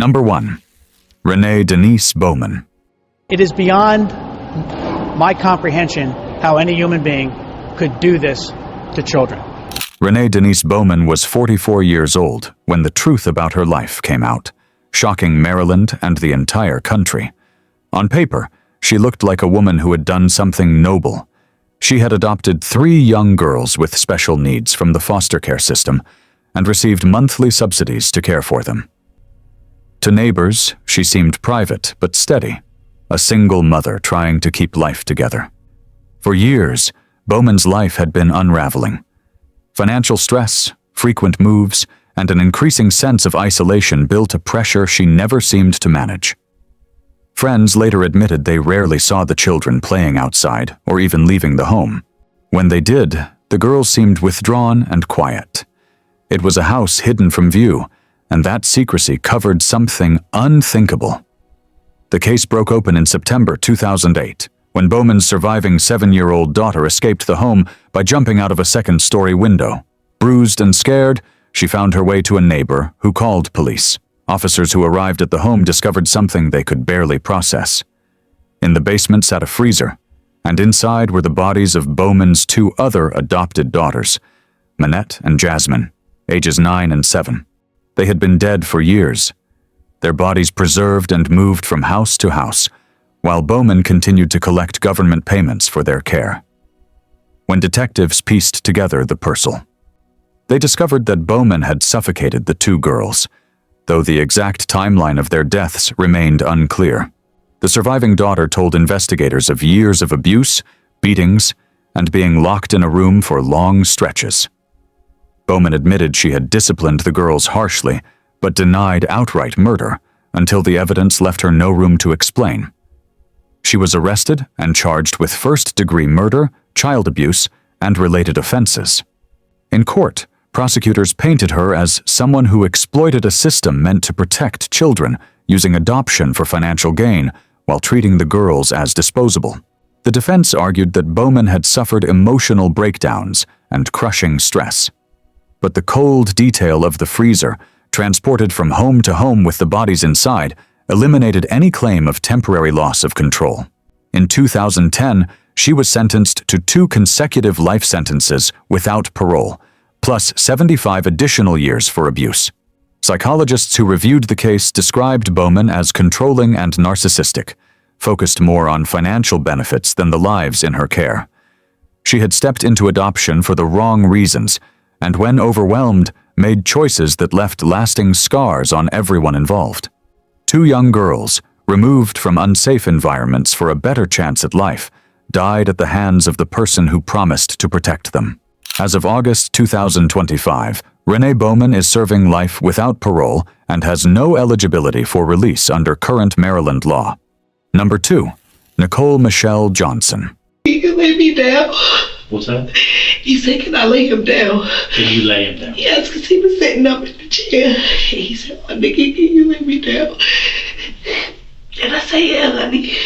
Number 1. Renee Denise Bowman. It is beyond my comprehension how any human being could do this to children. Renee Denise Bowman was 44 years old when the truth about her life came out, shocking Maryland and the entire country. On paper, she looked like a woman who had done something noble. She had adopted 3 young girls with special needs from the foster care system and received monthly subsidies to care for them. To neighbors, she seemed private but steady, a single mother trying to keep life together. For years, Bowman's life had been unraveling. Financial stress, frequent moves, and an increasing sense of isolation built a pressure she never seemed to manage. Friends later admitted they rarely saw the children playing outside or even leaving the home. When they did, the girls seemed withdrawn and quiet. It was a house hidden from view, and that secrecy covered something unthinkable. The case broke open in September 2008, when Bowman's surviving 7-year-old daughter escaped the home by jumping out of a second-story window. Bruised and scared, she found her way to a neighbor who called police. Officers who arrived at the home discovered something they could barely process. In the basement sat a freezer, and inside were the bodies of Bowman's 2 other adopted daughters, Manette and Jasmine, ages 9 and 7. They had been dead for years, their bodies preserved and moved from house to house, while Bowman continued to collect government payments for their care. When detectives pieced together the puzzle, they discovered that Bowman had suffocated the 2 girls, though the exact timeline of their deaths remained unclear. The surviving daughter told investigators of years of abuse, beatings, and being locked in a room for long stretches. Bowman admitted she had disciplined the girls harshly, but denied outright murder until the evidence left her no room to explain. She was arrested and charged with first-degree murder, child abuse, and related offenses. In court, prosecutors painted her as someone who exploited a system meant to protect children, using adoption for financial gain, while treating the girls as disposable. The defense argued that Bowman had suffered emotional breakdowns and crushing stress. But the cold detail of the freezer, transported from home to home with the bodies inside, eliminated any claim of temporary loss of control. In 2010, she was sentenced to 2 consecutive life sentences without parole, plus 75 additional years for abuse. Psychologists who reviewed the case described Bowman as controlling and narcissistic, focused more on financial benefits than the lives in her care. She had stepped into adoption for the wrong reasons, and when overwhelmed, made choices that left lasting scars on everyone involved. 2 young girls, removed from unsafe environments for a better chance at life, died at the hands of the person who promised to protect them. As of August 2025, Renee Bowman is serving life without parole and has no eligibility for release under current Maryland law. Number 2. Nicole Michelle Johnson. He can lay me down. What's that? He said, can I lay him down? Can you lay him down? Yes, because he was sitting up in the chair. He said, my nigga, can you lay me down? And I said, yeah, honey.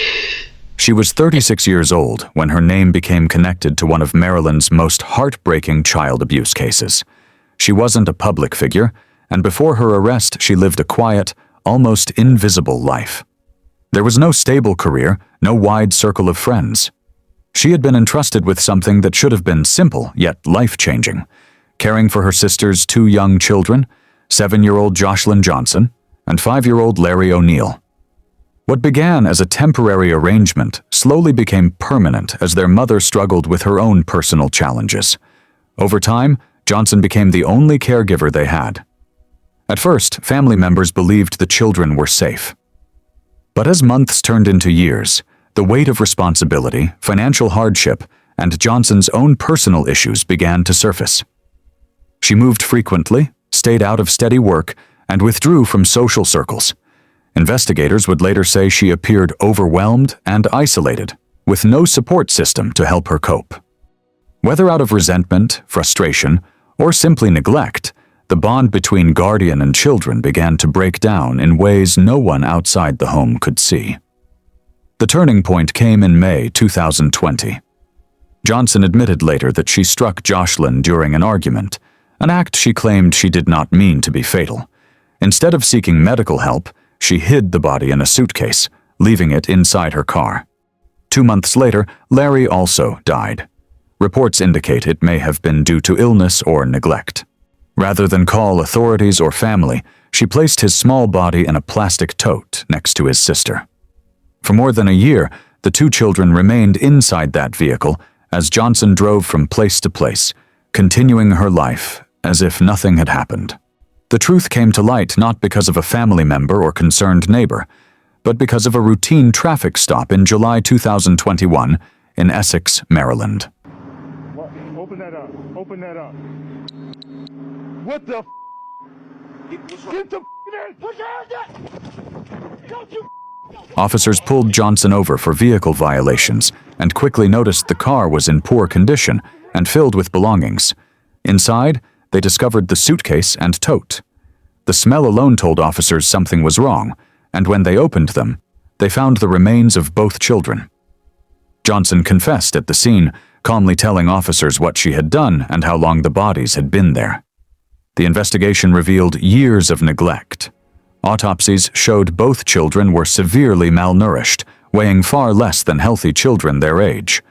She was 36 years old when her name became connected to one of Maryland's most heartbreaking child abuse cases. She wasn't a public figure, and before her arrest, she lived a quiet, almost invisible life. There was no stable career, no wide circle of friends. She had been entrusted with something that should have been simple yet life-changing, caring for her sister's 2 young children, 7-year-old Jocelyn Johnson and 5-year-old Larry O'Neill. What began as a temporary arrangement slowly became permanent as their mother struggled with her own personal challenges. Over time, Johnson became the only caregiver they had. At first, family members believed the children were safe. But as months turned into years, the weight of responsibility, financial hardship, and Johnson's own personal issues began to surface. She moved frequently, stayed out of steady work, and withdrew from social circles. Investigators would later say she appeared overwhelmed and isolated, with no support system to help her cope. Whether out of resentment, frustration, or simply neglect, the bond between guardian and children began to break down in ways no one outside the home could see. The turning point came in May 2020. Johnson admitted later that she struck Jocelyn during an argument, an act she claimed she did not mean to be fatal. Instead of seeking medical help, she hid the body in a suitcase, leaving it inside her car. 2 months later, Larry also died. Reports indicate it may have been due to illness or neglect. Rather than call authorities or family, she placed his small body in a plastic tote next to his sister. For more than a year, the 2 children remained inside that vehicle as Johnson drove from place to place, continuing her life as if nothing had happened. The truth came to light not because of a family member or concerned neighbor, but because of a routine traffic stop in July 2021 in Essex, Maryland. Open that up. Open that up. What the f***? Get the f*** in! Put your hands up! Don't you Officers pulled Johnson over for vehicle violations and quickly noticed the car was in poor condition and filled with belongings. Inside, they discovered the suitcase and tote. The smell alone told officers something was wrong, and when they opened them, they found the remains of both children. Johnson confessed at the scene, calmly telling officers what she had done and how long the bodies had been there. The investigation revealed years of neglect. Autopsies showed both children were severely malnourished, weighing far less than healthy children their age.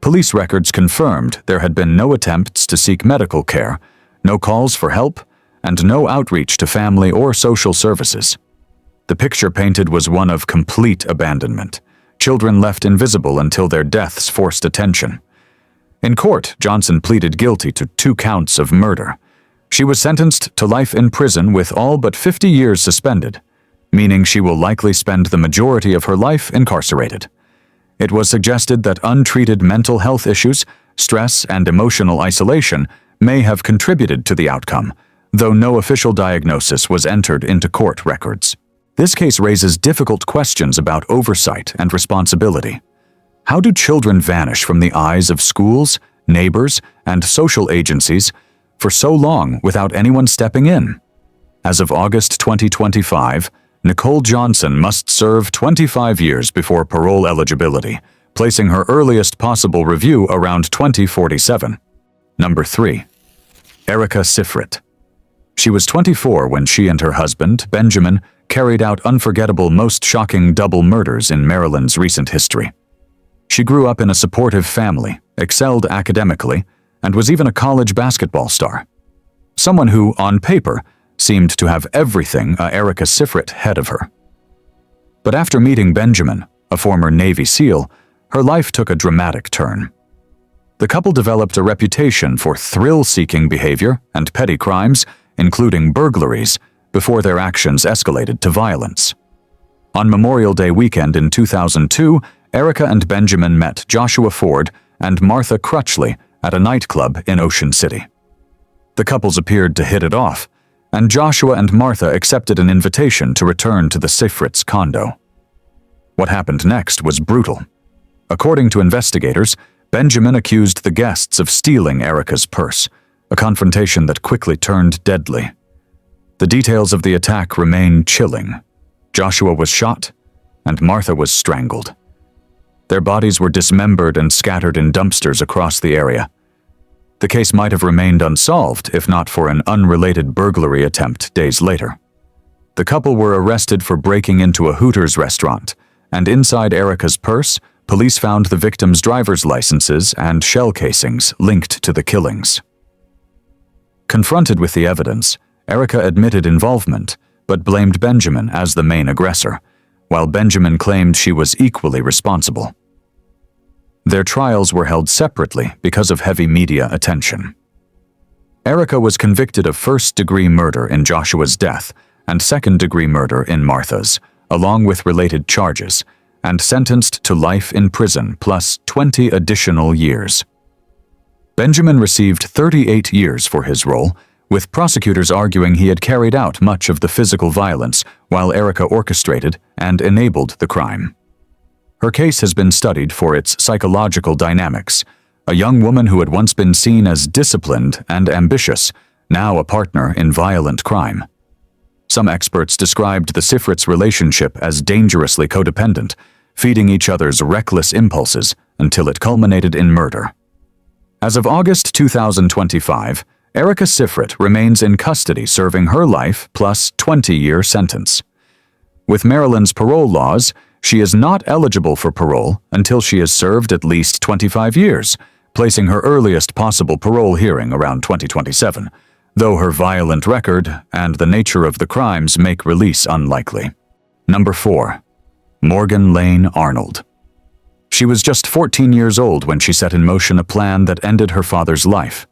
Police records confirmed there had been no attempts to seek medical care, no calls for help, and no outreach to family or social services. The picture painted was one of complete abandonment, children left invisible until their deaths forced attention. In court, Johnson pleaded guilty to 2 counts of murder. She was sentenced to life in prison with all but 50 years suspended, meaning she will likely spend the majority of her life incarcerated. It was suggested that untreated mental health issues, stress, and emotional isolation may have contributed to the outcome, though no official diagnosis was entered into court records. This case raises difficult questions about oversight and responsibility. How do children vanish from the eyes of schools, neighbors, and social agencies for so long without anyone stepping in? As of August 2025, Nicole Johnson must serve 25 years before parole eligibility, placing her earliest possible review around 2047. Number 3. Erica Sifrit. She was 24 when she and her husband, Benjamin, carried out unforgettable, most shocking double murders in Maryland's recent history. She grew up in a supportive family, excelled academically, and was even a college basketball star. Someone who, on paper, seemed to have everything Erica Sifrit had of her. But after meeting Benjamin, a former Navy SEAL, her life took a dramatic turn. The couple developed a reputation for thrill-seeking behavior and petty crimes, including burglaries, before their actions escalated to violence. On Memorial Day weekend in 2002, Erica and Benjamin met Joshua Ford and Martha Crutchley at a nightclub in Ocean City. The couples appeared to hit it off, and Joshua and Martha accepted an invitation to return to the Sifrits' condo. What happened next was brutal. According to investigators, Benjamin accused the guests of stealing Erica's purse, a confrontation that quickly turned deadly. The details of the attack remain chilling. Joshua was shot, and Martha was strangled. Their bodies were dismembered and scattered in dumpsters across the area. The case might have remained unsolved if not for an unrelated burglary attempt days later. The couple were arrested for breaking into a Hooters restaurant, and inside Erica's purse, police found the victims' driver's licenses and shell casings linked to the killings. Confronted with the evidence, Erica admitted involvement, but blamed Benjamin as the main aggressor, while Benjamin claimed she was equally responsible. Their trials were held separately because of heavy media attention. Erica was convicted of first-degree murder in Joshua's death and second-degree murder in Martha's, along with related charges, and sentenced to life in prison plus 20 additional years. Benjamin received 38 years for his role, with prosecutors arguing he had carried out much of the physical violence while Erica orchestrated and enabled the crime. Her case has been studied for its psychological dynamics. A young woman who had once been seen as disciplined and ambitious, now a partner in violent crime. Some experts described the Sifrits' relationship as dangerously codependent, feeding each other's reckless impulses until it culminated in murder. As of August 2025, Erica Sifrit remains in custody serving her life plus 20-year sentence. With Maryland's parole laws, she is not eligible for parole until she has served at least 25 years, placing her earliest possible parole hearing around 2027, though her violent record and the nature of the crimes make release unlikely. Number 4. Morgan Lane Arnold. She was just 14 years old when she set in motion a plan that ended her father's life.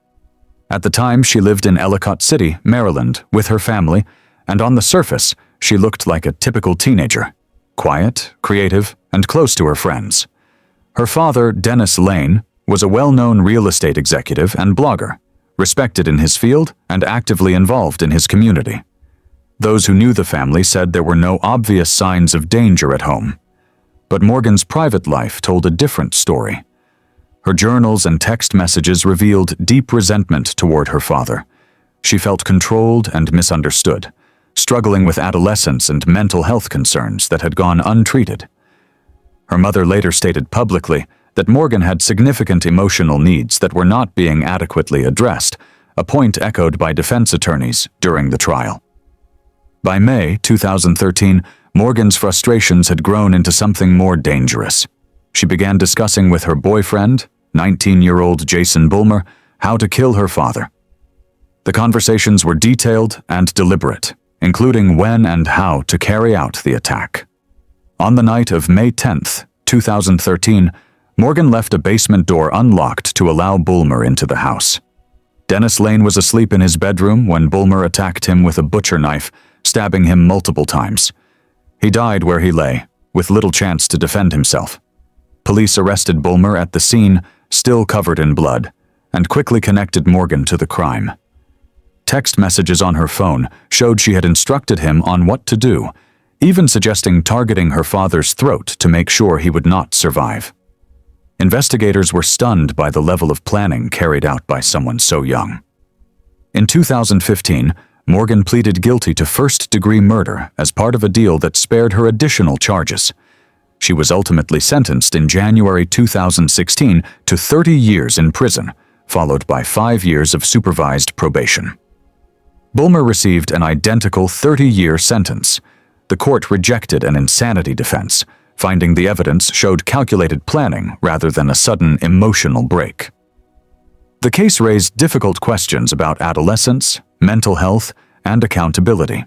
At the time, she lived in Ellicott City, Maryland, with her family, and on the surface, she looked like a typical teenager, quiet, creative, and close to her friends. Her father, Dennis Lane, was a well-known real estate executive and blogger, respected in his field and actively involved in his community. Those who knew the family said there were no obvious signs of danger at home. But Morgan's private life told a different story. Her journals and text messages revealed deep resentment toward her father. She felt controlled and misunderstood, struggling with adolescence and mental health concerns that had gone untreated. Her mother later stated publicly that Morgan had significant emotional needs that were not being adequately addressed, a point echoed by defense attorneys during the trial. By May 2013, Morgan's frustrations had grown into something more dangerous. She began discussing with her boyfriend, 19-year-old Jason Bulmer, how to kill her father. The conversations were detailed and deliberate, including when and how to carry out the attack. On the night of May 10, 2013, Morgan left a basement door unlocked to allow Bulmer into the house. Dennis Lane was asleep in his bedroom when Bulmer attacked him with a butcher knife, stabbing him multiple times. He died where he lay, with little chance to defend himself. Police arrested Bulmer at the scene, still covered in blood, and quickly connected Morgan to the crime. Text messages on her phone showed she had instructed him on what to do, even suggesting targeting her father's throat to make sure he would not survive. Investigators were stunned by the level of planning carried out by someone so young. In 2015, Morgan pleaded guilty to first-degree murder as part of a deal that spared her additional charges. She was ultimately sentenced in January 2016 to 30 years in prison, followed by 5 years of supervised probation. Bulmer received an identical 30-year sentence. The court rejected an insanity defense, finding the evidence showed calculated planning rather than a sudden emotional break. The case raised difficult questions about adolescence, mental health, and accountability.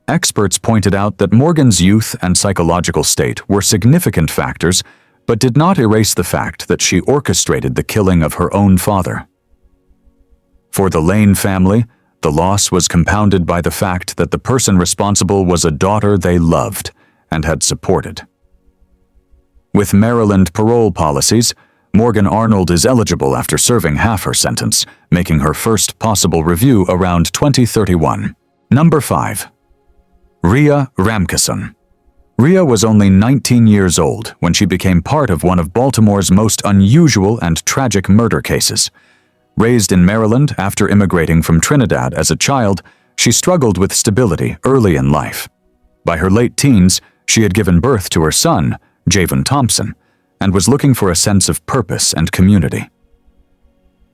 Experts pointed out that Morgan's youth and psychological state were significant factors, but did not erase the fact that she orchestrated the killing of her own father. For the Lane family, the loss was compounded by the fact that the person responsible was a daughter they loved and had supported. With Maryland parole policies, Morgan Arnold is eligible after serving half her sentence, making her first possible review around 2031. Number 5. Ria Ramkisson. Ria was only 19 years old when she became part of one of Baltimore's most unusual and tragic murder cases. Raised in Maryland after immigrating from Trinidad as a child, she struggled with stability early in life. By her late teens, she had given birth to her son, Javon Thompson, and was looking for a sense of purpose and community.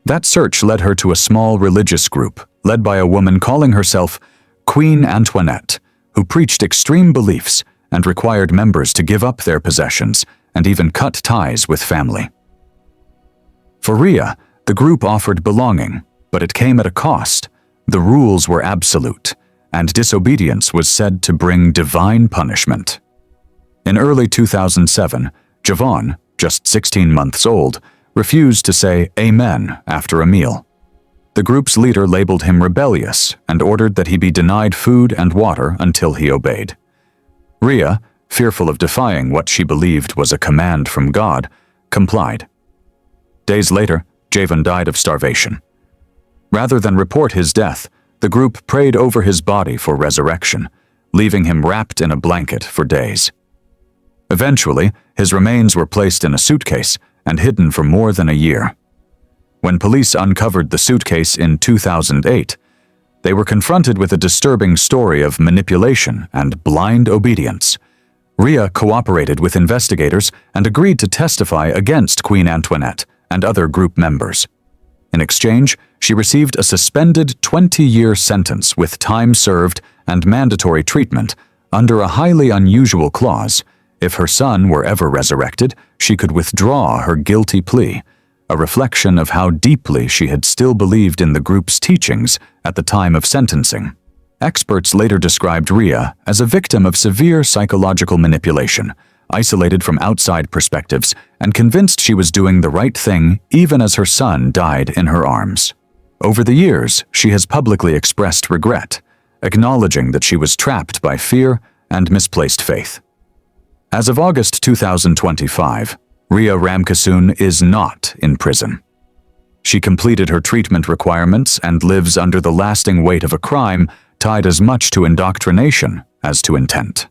That search led her to a small religious group led by a woman calling herself Queen Antoinette, who preached extreme beliefs and required members to give up their possessions and even cut ties with family. For Ria, the group offered belonging, but it came at a cost. The rules were absolute, and disobedience was said to bring divine punishment. In early 2007, Javon, just 16 months old, refused to say Amen after a meal. The group's leader labeled him rebellious and ordered that he be denied food and water until he obeyed. Ria, fearful of defying what she believed was a command from God, complied. Days later, Javon died of starvation. Rather than report his death, the group prayed over his body for resurrection, leaving him wrapped in a blanket for days. Eventually, his remains were placed in a suitcase and hidden for more than a year. When police uncovered the suitcase in 2008, they were confronted with a disturbing story of manipulation and blind obedience. Ria cooperated with investigators and agreed to testify against Queen Antoinette and other group members. In exchange, she received a suspended 20-year sentence with time served and mandatory treatment, under a highly unusual clause. If her son were ever resurrected, she could withdraw her guilty plea, a reflection of how deeply she had still believed in the group's teachings at the time of sentencing. Experts later described Ria as a victim of severe psychological manipulation, isolated from outside perspectives, and convinced she was doing the right thing even as her son died in her arms. Over the years, she has publicly expressed regret, acknowledging that she was trapped by fear and misplaced faith. As of August 2025, Ria Ramkisson is not in prison. She completed her treatment requirements and lives under the lasting weight of a crime tied as much to indoctrination as to intent.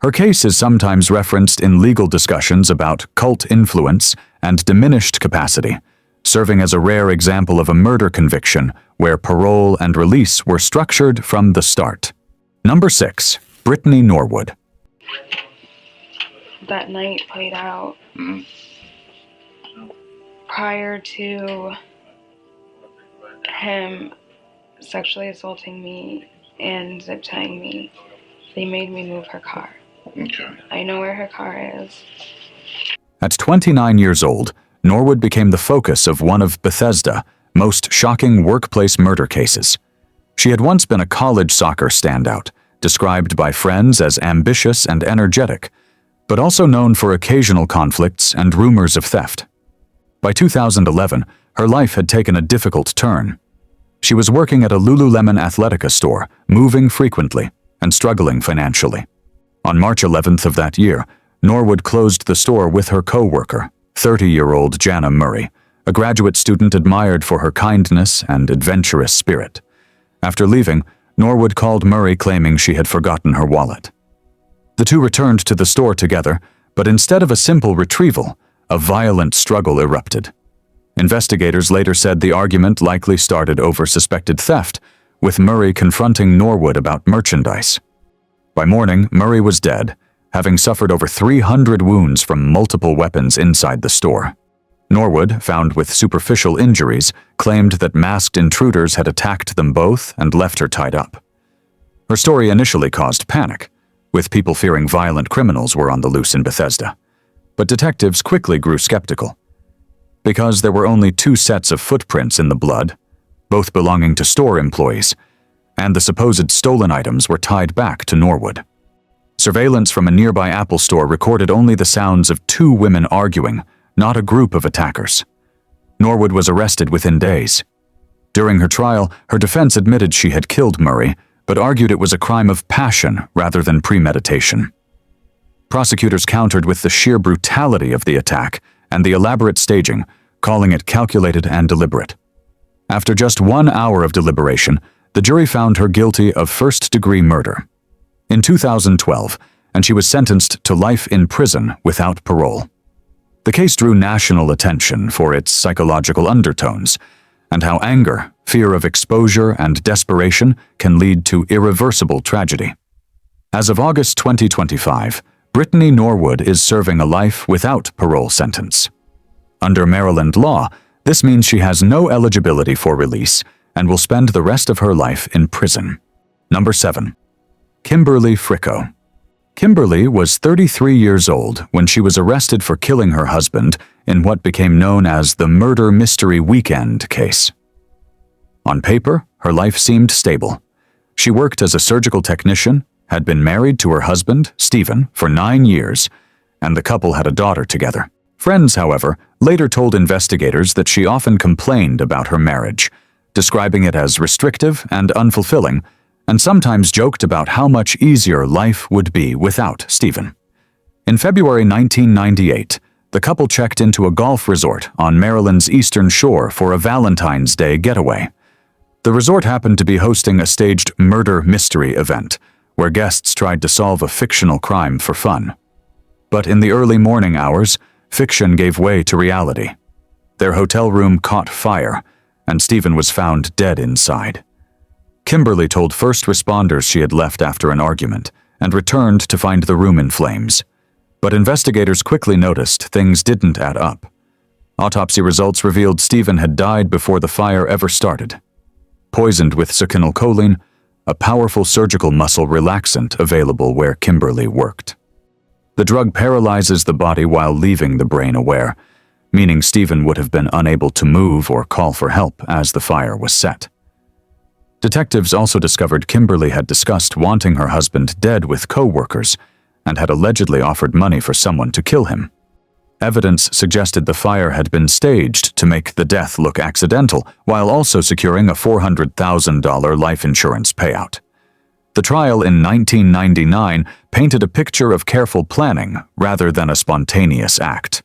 Her case is sometimes referenced in legal discussions about cult influence and diminished capacity, serving as a rare example of a murder conviction where parole and release were structured from the start. Number 6. Brittany Norwood. That night played out prior to him sexually assaulting me and zip tying me. They made me move her car. Okay. I know where her car is. At 29 years old, Norwood became the focus of one of Bethesda's most shocking workplace murder cases. She had once been a college soccer standout, described by friends as ambitious and energetic, but also known for occasional conflicts and rumors of theft. By 2011, her life had taken a difficult turn. She was working at a Lululemon Athletica store, moving frequently, and struggling financially. On March 11th of that year, Norwood closed the store with her co-worker, 30-year-old Jana Murray, a graduate student admired for her kindness and adventurous spirit. After leaving, Norwood called Murray claiming she had forgotten her wallet. The two returned to the store together, but instead of a simple retrieval, a violent struggle erupted. Investigators later said the argument likely started over suspected theft, with Murray confronting Norwood about merchandise. By morning, Murray was dead, having suffered over 300 wounds from multiple weapons inside the store. Norwood, found with superficial injuries, claimed that masked intruders had attacked them both and left her tied up. Her story initially caused panic, with people fearing violent criminals were on the loose in Bethesda. But detectives quickly grew skeptical. Because there were only 2 sets of footprints in the blood, both belonging to store employees, and the supposed stolen items were tied back to Norwood. Surveillance from a nearby Apple store recorded only the sounds of 2 women arguing, not a group of attackers. Norwood was arrested within days. During her trial, her defense admitted she had killed Murray, but argued it was a crime of passion rather than premeditation. Prosecutors countered with the sheer brutality of the attack and the elaborate staging, calling it calculated and deliberate. After just 1 hour of deliberation, the jury found her guilty of first-degree murder. In 2012, and she was sentenced to life in prison without parole. The case drew national attention for its psychological undertones and how anger, fear of exposure, and desperation can lead to irreversible tragedy. As of August 2025, Brittany Norwood is serving a life without parole sentence. Under Maryland law, this means she has no eligibility for release and will spend the rest of her life in prison. Number 7. Kimberly Hricko. Kimberly was 33 years old when she was arrested for killing her husband in what became known as the Murder Mystery Weekend case. On paper, her life seemed stable. She worked as a surgical technician, had been married to her husband, Stephen, for 9 years, and the couple had a daughter together. Friends, however, later told investigators that she often complained about her marriage, describing it as restrictive and unfulfilling, and sometimes joked about how much easier life would be without Stephen. In February 1998, the couple checked into a golf resort on Maryland's Eastern Shore for a Valentine's Day getaway. The resort happened to be hosting a staged murder mystery event, where guests tried to solve a fictional crime for fun. But in the early morning hours, fiction gave way to reality. Their hotel room caught fire, and Stephen was found dead inside. Kimberly told first responders she had left after an argument and returned to find the room in flames. But investigators quickly noticed things didn't add up. Autopsy results revealed Stephen had died before the fire ever started. Poisoned with succinylcholine, a powerful surgical muscle relaxant available where Kimberly worked. The drug paralyzes the body while leaving the brain aware, meaning Stephen would have been unable to move or call for help as the fire was set. Detectives also discovered Kimberly had discussed wanting her husband dead with co-workers and had allegedly offered money for someone to kill him. Evidence suggested the fire had been staged to make the death look accidental, while also securing a $400,000 life insurance payout. The trial in 1999 painted a picture of careful planning rather than a spontaneous act.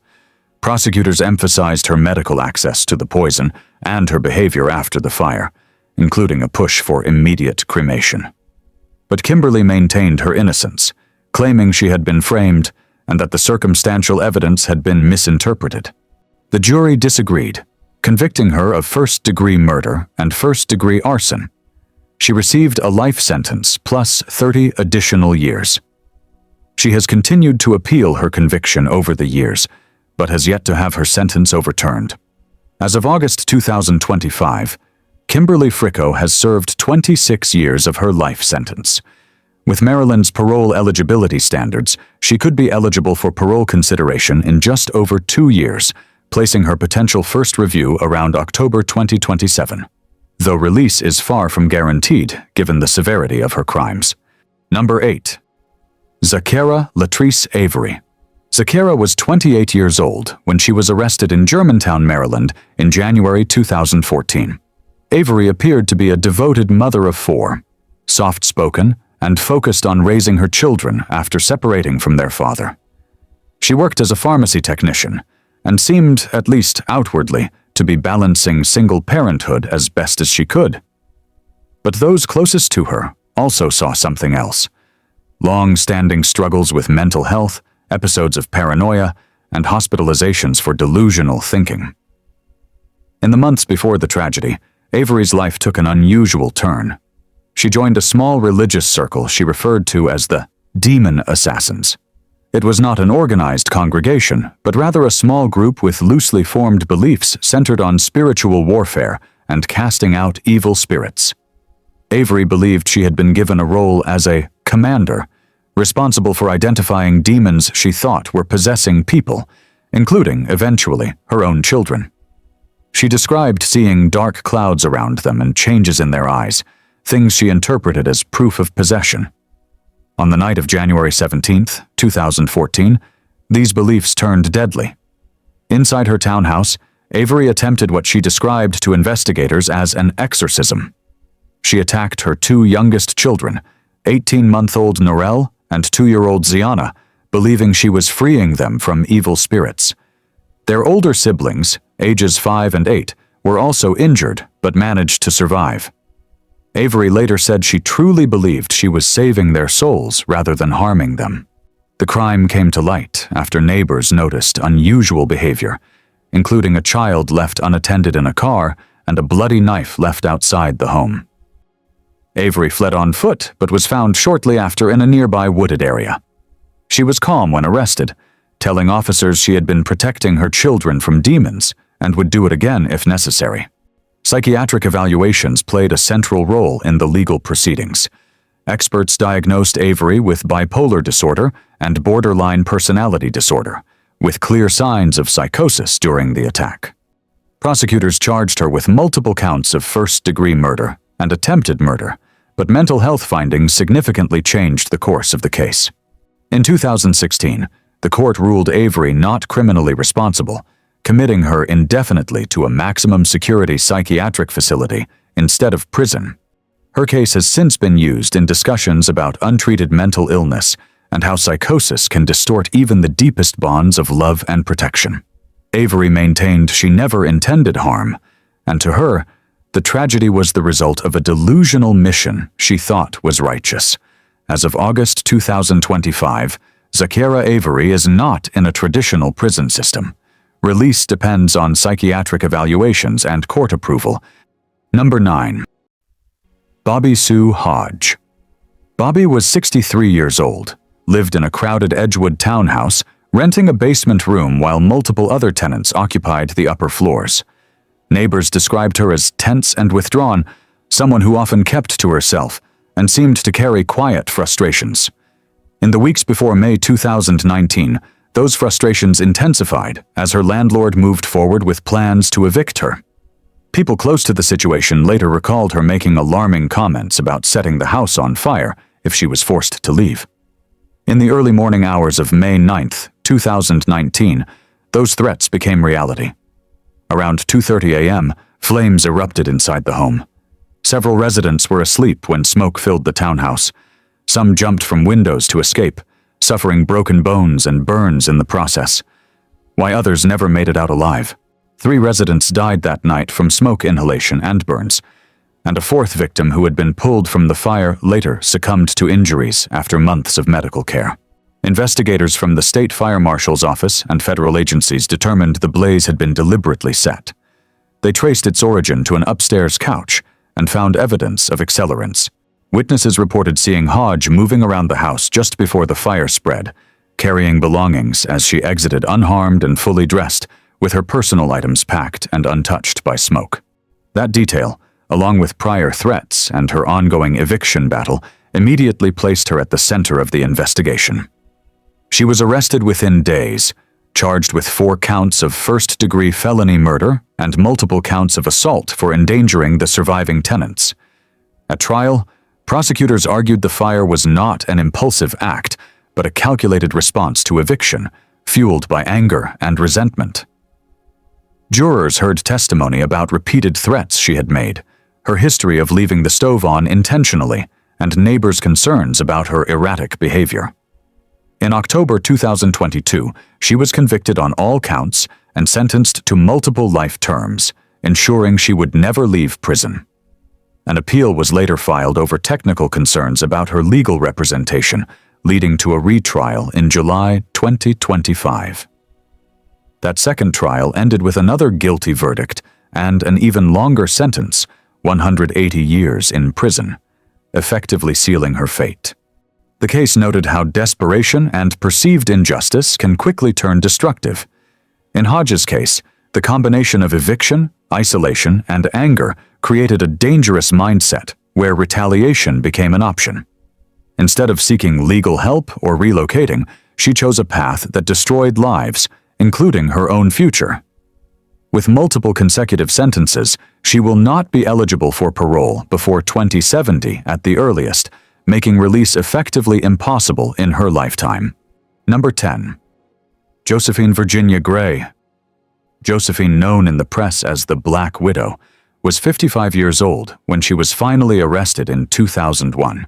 Prosecutors emphasized her medical access to the poison and her behavior after the fire, including a push for immediate cremation. But Kimberly maintained her innocence, claiming she had been framed and that the circumstantial evidence had been misinterpreted. The jury disagreed, convicting her of first-degree murder and first-degree arson. She received a life sentence plus 30 additional years. She has continued to appeal her conviction over the years, but has yet to have her sentence overturned. As of August 2025, Kimberly Hricko has served 26 years of her life sentence. With Maryland's parole eligibility standards, she could be eligible for parole consideration in just over 2 years, placing her potential first review around October 2027. Though release is far from guaranteed given the severity of her crimes. Number 8. Zakiera Latrice Avery. Zakiera was 28 years old when she was arrested in Germantown, Maryland in January 2014. Avery appeared to be a devoted mother of 4, soft-spoken, and focused on raising her children after separating from their father. She worked as a pharmacy technician and seemed, at least outwardly, to be balancing single parenthood as best as she could. But those closest to her also saw something else: long-standing struggles with mental health, episodes of paranoia, and hospitalizations for delusional thinking. In the months before the tragedy, Avery's life took an unusual turn. She joined a small religious circle she referred to as the Demon Assassins. It was not an organized congregation, but rather a small group with loosely formed beliefs centered on spiritual warfare and casting out evil spirits. Avery believed she had been given a role as a commander, responsible for identifying demons she thought were possessing people, including, eventually, her own children. She described seeing dark clouds around them and changes in their eyes, things she interpreted as proof of possession. On the night of January 17, 2014, these beliefs turned deadly. Inside her townhouse, Avery attempted what she described to investigators as an exorcism. She attacked her 2 youngest children, 18-month-old Norel and 2-year-old Ziana, believing she was freeing them from evil spirits. Their older siblings, ages 5 and 8, were also injured but managed to survive. Avery later said she truly believed she was saving their souls rather than harming them. The crime came to light after neighbors noticed unusual behavior, including a child left unattended in a car and a bloody knife left outside the home. Avery fled on foot but was found shortly after in a nearby wooded area. She was calm when arrested, telling officers she had been protecting her children from demons and would do it again if necessary. Psychiatric evaluations played a central role in the legal proceedings. Experts diagnosed Avery with bipolar disorder and borderline personality disorder, with clear signs of psychosis during the attack. Prosecutors charged her with multiple counts of first-degree murder and attempted murder, but mental health findings significantly changed the course of the case. In 2016, the court ruled Avery not criminally responsible, committing her indefinitely to a maximum security psychiatric facility instead of prison. Her case has since been used in discussions about untreated mental illness and how psychosis can distort even the deepest bonds of love and protection. Avery maintained she never intended harm, and to her, the tragedy was the result of a delusional mission she thought was righteous. As of August 2025, Zakiera Avery is not in a traditional prison system. Release depends on psychiatric evaluations and court approval. Number 9. Bobbie Sue Hodge. Bobbie was 63 years old, lived in a crowded Edgewood townhouse, renting a basement room while multiple other tenants occupied the upper floors. Neighbors described her as tense and withdrawn, someone who often kept to herself, and seemed to carry quiet frustrations. In the weeks before May 2019, those frustrations intensified as her landlord moved forward with plans to evict her. People close to the situation later recalled her making alarming comments about setting the house on fire if she was forced to leave. In the early morning hours of May 9, 2019, those threats became reality. Around 2:30 a.m., flames erupted inside the home. Several residents were asleep when smoke filled the townhouse. Some jumped from windows to escape, suffering broken bones and burns in the process, while others never made it out alive. 3 residents died that night from smoke inhalation and burns, and a 4th victim who had been pulled from the fire later succumbed to injuries after months of medical care. Investigators from the state fire marshal's office and federal agencies determined the blaze had been deliberately set. They traced its origin to an upstairs couch and found evidence of accelerants. Witnesses reported seeing Hodge moving around the house just before the fire spread, carrying belongings as she exited unharmed and fully dressed, with her personal items packed and untouched by smoke. That detail, along with prior threats and her ongoing eviction battle, immediately placed her at the center of the investigation. She was arrested within days, charged with 4 counts of first-degree felony murder and multiple counts of assault for endangering the surviving tenants. At trial, prosecutors argued the fire was not an impulsive act, but a calculated response to eviction, fueled by anger and resentment. Jurors heard testimony about repeated threats she had made, her history of leaving the stove on intentionally, and neighbors' concerns about her erratic behavior. In October 2022, she was convicted on all counts and sentenced to multiple life terms, ensuring she would never leave prison. An appeal was later filed over technical concerns about her legal representation, leading to a retrial in July 2025. That second trial ended with another guilty verdict and an even longer sentence, 180 years in prison, effectively sealing her fate. The case noted how desperation and perceived injustice can quickly turn destructive. In Hodge's case, the combination of eviction, isolation, and anger created a dangerous mindset where retaliation became an option. Instead of seeking legal help or relocating, she chose a path that destroyed lives, including her own future. With multiple consecutive sentences, she will not be eligible for parole before 2070 at the earliest, making release effectively impossible in her lifetime. Number 10. Josephine Virginia Gray. Josephine, known in the press as the Black Widow, was 55 years old when she was finally arrested in 2001,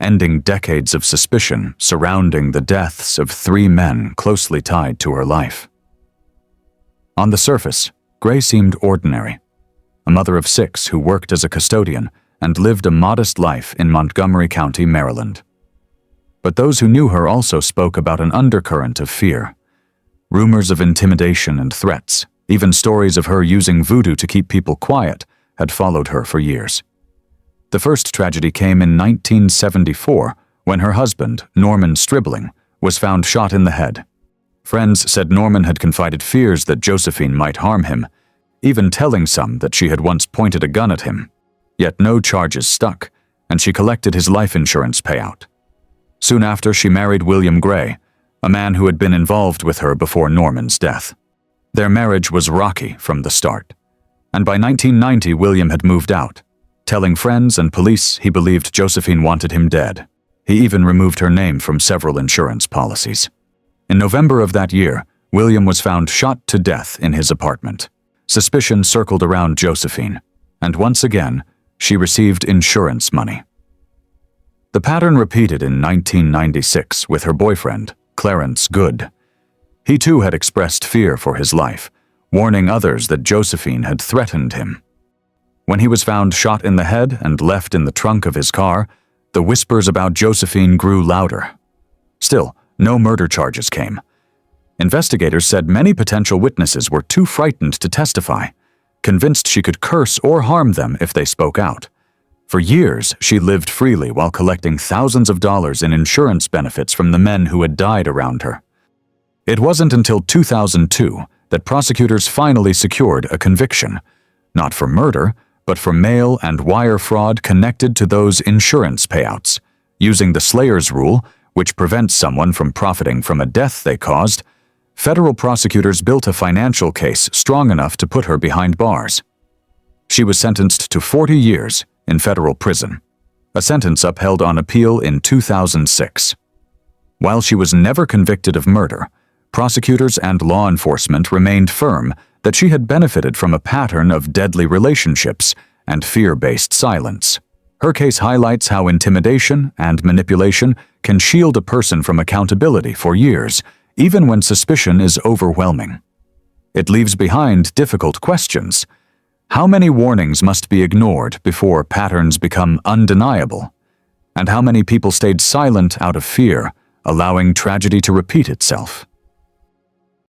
ending decades of suspicion surrounding the deaths of 3 men closely tied to her life. On the surface, Gray seemed ordinary, a mother of 6 who worked as a custodian and lived a modest life in Montgomery County, Maryland. But those who knew her also spoke about an undercurrent of fear. Rumors of intimidation and threats, even stories of her using voodoo to keep people quiet, had followed her for years. The first tragedy came in 1974 when her husband, Norman Stribling, was found shot in the head. Friends said Norman had confided fears that Josephine might harm him, even telling some that she had once pointed a gun at him. Yet no charges stuck, and she collected his life insurance payout. Soon after, she married William Gray, a man who had been involved with her before Norman's death. Their marriage was rocky from the start, and by 1990 William had moved out, telling friends and police he believed Josephine wanted him dead. He even removed her name from several insurance policies. In November of that year, William was found shot to death in his apartment. Suspicion circled around Josephine, and once again, she received insurance money. The pattern repeated in 1996 with her boyfriend, Clarence Good. He too had expressed fear for his life, warning others that Josephine had threatened him. When he was found shot in the head and left in the trunk of his car, the whispers about Josephine grew louder. Still, no murder charges came. Investigators said many potential witnesses were too frightened to testify, convinced she could curse or harm them if they spoke out. For years, she lived freely while collecting thousands of dollars in insurance benefits from the men who had died around her. It wasn't until 2002 that prosecutors finally secured a conviction, not for murder, but for mail and wire fraud connected to those insurance payouts. Using the Slayer's rule, which prevents someone from profiting from a death they caused, federal prosecutors built a financial case strong enough to put her behind bars. She was sentenced to 40 years in federal prison, a sentence upheld on appeal in 2006. While she was never convicted of murder, prosecutors and law enforcement remained firm that she had benefited from a pattern of deadly relationships and fear-based silence. Her case highlights how intimidation and manipulation can shield a person from accountability for years, even when suspicion is overwhelming. It leaves behind difficult questions. How many warnings must be ignored before patterns become undeniable? And how many people stayed silent out of fear, allowing tragedy to repeat itself?